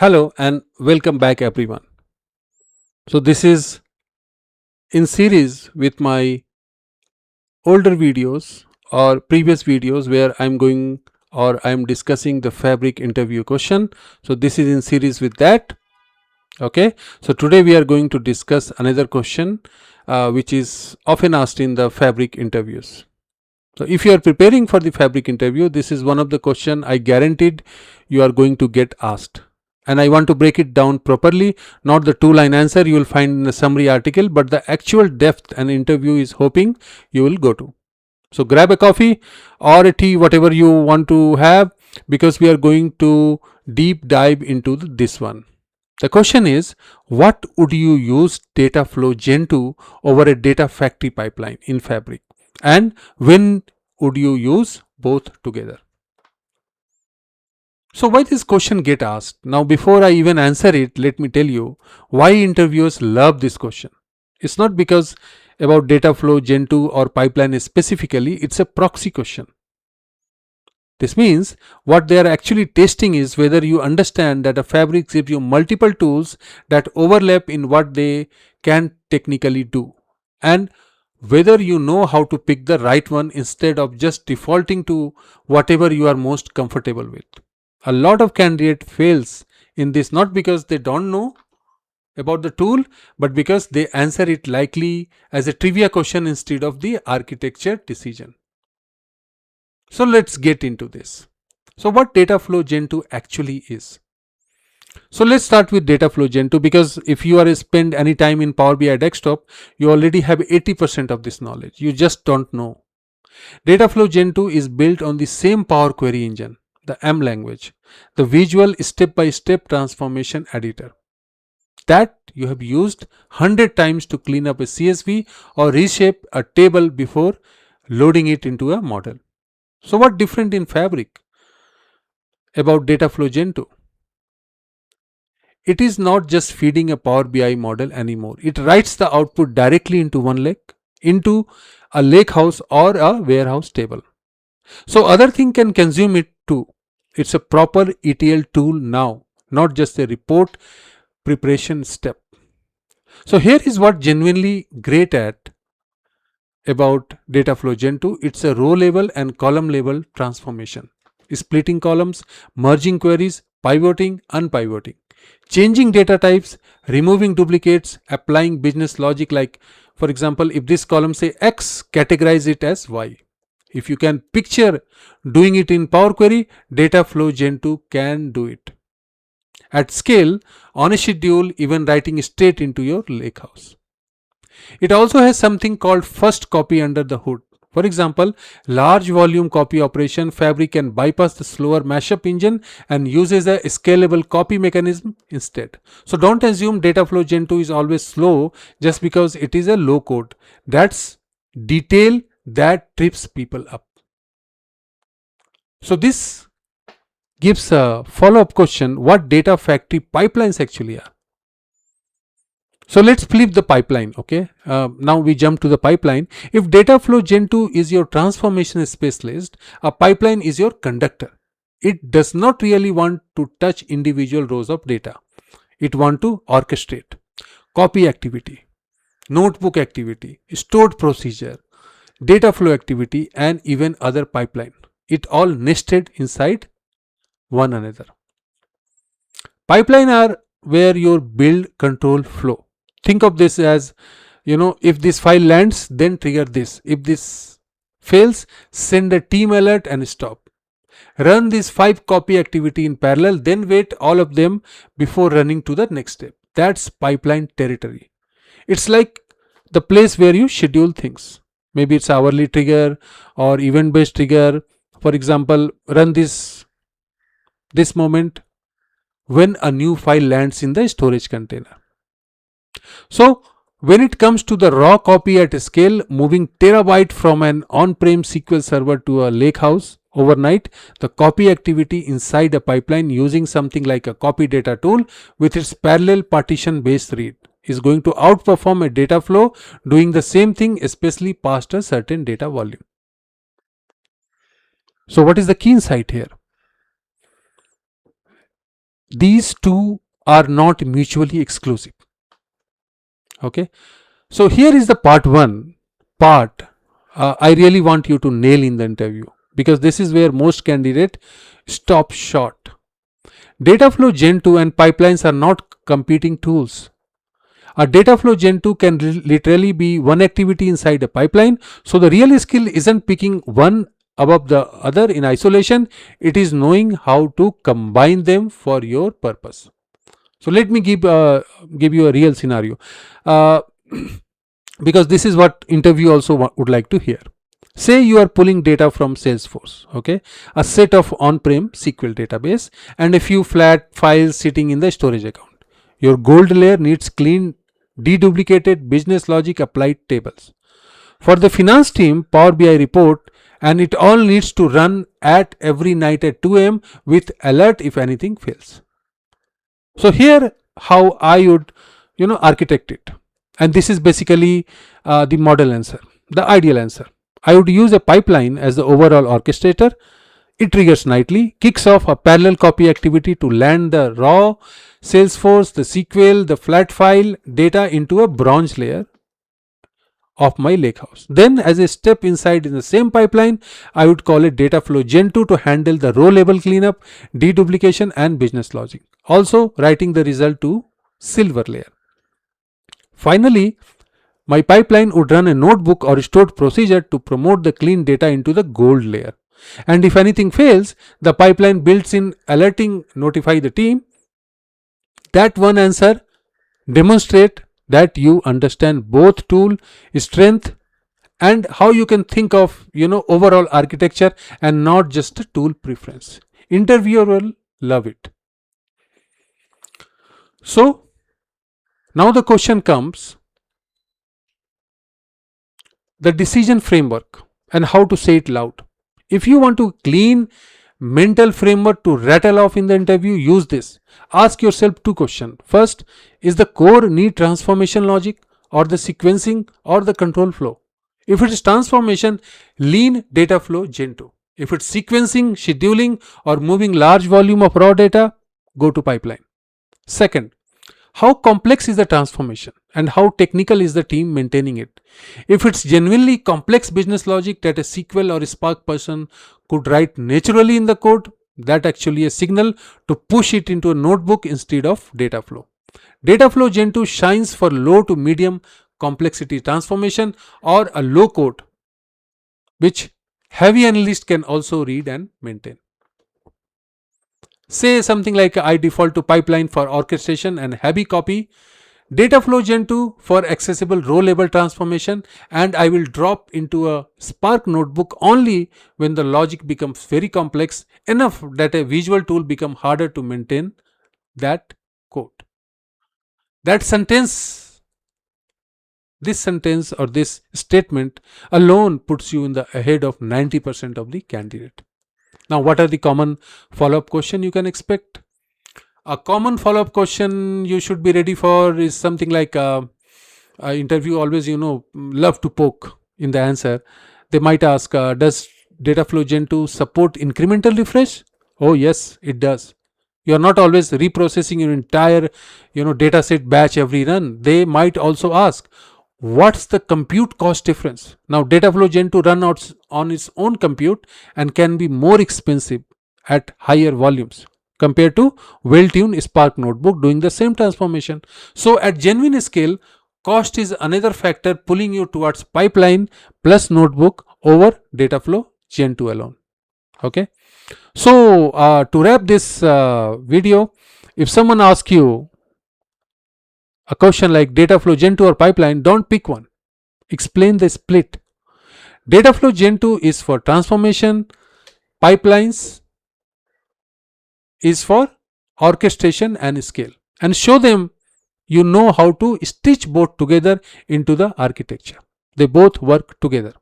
Hello and welcome back everyone. So this is in series with my older videos or previous videos where I'm going or I'm discussing the fabric interview question. So this is in series with that. Okay. So today we are going to discuss another question which is often asked in the fabric interviews. So if you are preparing for the fabric interview, this is one of the question I guaranteed you are going to get asked. And I want to break it down properly, not the two-line answer you will find in the summary article, but the actual depth an interview is hoping you will go to. So grab a coffee or a tea, whatever you want to have, because we are going to deep dive into this one. The question is, what would you use Dataflow Gen2 over a data factory pipeline in Fabric? And when would you use both together? So why this question get asked? Now before I even answer it, let me tell you why interviewers love this question. It's not because about Dataflow Gen2 or pipeline specifically, it's a proxy question. This means what they are actually testing is whether you understand that a fabric gives you multiple tools that overlap in what they can technically do, and whether you know how to pick the right one instead of just defaulting to whatever you are most comfortable with. A lot of candidate fails in this not because they don't know about the tool, but because they answer it likely as a trivia question instead of the architecture decision. So let's get into this. So what Dataflow Gen2 actually is? So let's start with Dataflow Gen2, because if you are spend any time in Power BI desktop, you already have 80% of this knowledge. You just don't know. Dataflow Gen2 is built on the same Power Query engine, the M language, the visual step-by-step transformation editor that you have used 100 times to clean up a CSV or reshape a table before loading it into a model. So what different in Fabric about Dataflow Gen2? It is not just feeding a Power BI model anymore. It writes the output directly into one lake, into a lake house or a warehouse table. So other thing can consume it too. It's a proper ETL tool now, not just a report preparation step. So here is what genuinely great at about Dataflow Gen2. It's a row level and column level transformation. Splitting columns, merging queries, pivoting, unpivoting, changing data types, removing duplicates, applying business logic like, for example, if this column say X, categorize it as Y. If you can picture doing it in Power Query, Dataflow Gen2 can do it. At scale, on a schedule, even writing straight into your lakehouse. It also has something called first copy under the hood. For example, large volume copy operation, Fabric can bypass the slower mashup engine and uses a scalable copy mechanism instead. So don't assume Dataflow Gen2 is always slow just because it is a low code. That's detail that trips people up. So this gives a follow-up question: what data factory pipelines actually are? So let's flip the pipeline. Okay, now we jump to the pipeline. If Dataflow Gen2 is your transformation specialist, a pipeline is your conductor. It does not really want to touch individual rows of data. It wants to orchestrate copy activity, notebook activity, stored procedure, data flow activity, and even other pipeline. It all nested inside one another. Pipeline are where your build, control, flow. Think of this as, if this file lands, then trigger this. If this fails, send a team alert and stop. Run this 5 copy activity in parallel, then wait all of them before running to the next step. That's pipeline territory. It's like the place where you schedule things. Maybe it's hourly trigger or event based trigger. For example, run this moment when a new file lands in the storage container. So when it comes to the raw copy at scale, moving terabyte from an on-prem SQL server to a lakehouse overnight, the copy activity inside a pipeline using something like a copy data tool with its parallel partition based read is going to outperform a data flow doing the same thing, especially past a certain data volume. So what is the key insight here? These two are not mutually exclusive. Okay, so here is the part 1 part I really want you to nail in the interview, because this is where most candidate stop short. Dataflow Gen 2 and pipelines are not competing tools. A Dataflow Gen 2 can literally be one activity inside a pipeline. So the real skill isn't picking one above the other in isolation, it is knowing how to combine them for your purpose. So let me give you a real scenario, uh, because this is what interview also would like to hear. Say you are pulling data from Salesforce, okay, a set of on-prem SQL database and a few flat files sitting in the storage account. Your gold layer needs clean, deduplicated business logic applied tables. For the finance team, Power BI report, and it all needs to run at every night at 2 am with alert if anything fails. So here how I would architect it, and this is basically the model answer, the ideal answer. I would use a pipeline as the overall orchestrator. It triggers nightly, kicks off a parallel copy activity to land the raw Salesforce, the SQL, the flat file data into a bronze layer of my lakehouse. Then, as a step inside in the same pipeline, I would call it Dataflow Gen2 to handle the row level cleanup, deduplication, and business logic. Also, writing the result to silver layer. Finally, my pipeline would run a notebook or stored procedure to promote the clean data into the gold layer. And if anything fails, the pipeline builds in alerting notify the team. That one answer demonstrate that you understand both tool strength and how you can think of overall architecture and not just a tool preference. Interviewer will love it. So now the question comes, the decision framework and how to say it loud. If you want to clean mental framework to rattle off in the interview, use this. Ask yourself two questions. First, is the core need transformation logic or the sequencing or the control flow? If it is transformation, lean data flow Gen 2. If it's sequencing, scheduling, or moving large volume of raw data, go to pipeline. Second, how complex is the transformation and how technical is the team maintaining it? If it's genuinely complex business logic that a SQL or a Spark person could write naturally in the code, that actually a signal to push it into a notebook instead of Dataflow. Dataflow Gen 2 shines for low to medium complexity transformation or a low code, which heavy analyst can also read and maintain. Say something like I default to pipeline for orchestration and heavy copy, Dataflow Gen 2 for accessible row level transformation, and I will drop into a Spark notebook only when the logic becomes very complex enough that a visual tool becomes harder to maintain that code. That sentence, this sentence or this statement alone puts you in the ahead of 90% of the candidate. Now, what are the common follow-up question you can expect? A common follow-up question you should be ready for is something like interview always love to poke in the answer. They might ask, does Dataflow Gen 2 support incremental refresh? Oh yes, it does. You are not always reprocessing your entire data set batch every run. They might also ask, what's the compute cost difference? Now Dataflow Gen 2 run out on its own compute and can be more expensive at higher volumes compared to well-tuned Spark notebook doing the same transformation. So at genuine scale, cost is another factor pulling you towards pipeline plus notebook over Dataflow Gen 2 alone. Okay. So to wrap this video, if someone asks you a question like Dataflow Gen 2 or pipeline, don't pick one. Explain the split. Dataflow Gen 2 is for transformation, pipelines is for orchestration and scale, and show them you know how to stitch both together into the architecture. They both work together.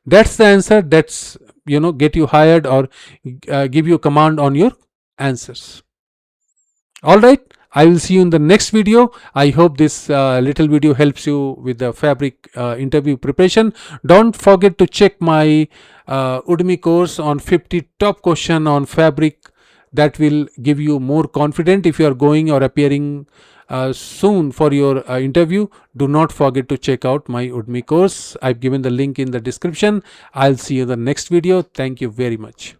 That's the answer. That's get you hired or give you command on your answers. All right, I will see you in the next video. I hope this little video helps you with the Fabric interview preparation. Don't forget to check my Udemy course on 50 top question on Fabric that will give you more confident if you are going or appearing soon for your interview. Do not forget to check out my Udemy course. I've given the link in the description. I'll see you in the next video. Thank you very much.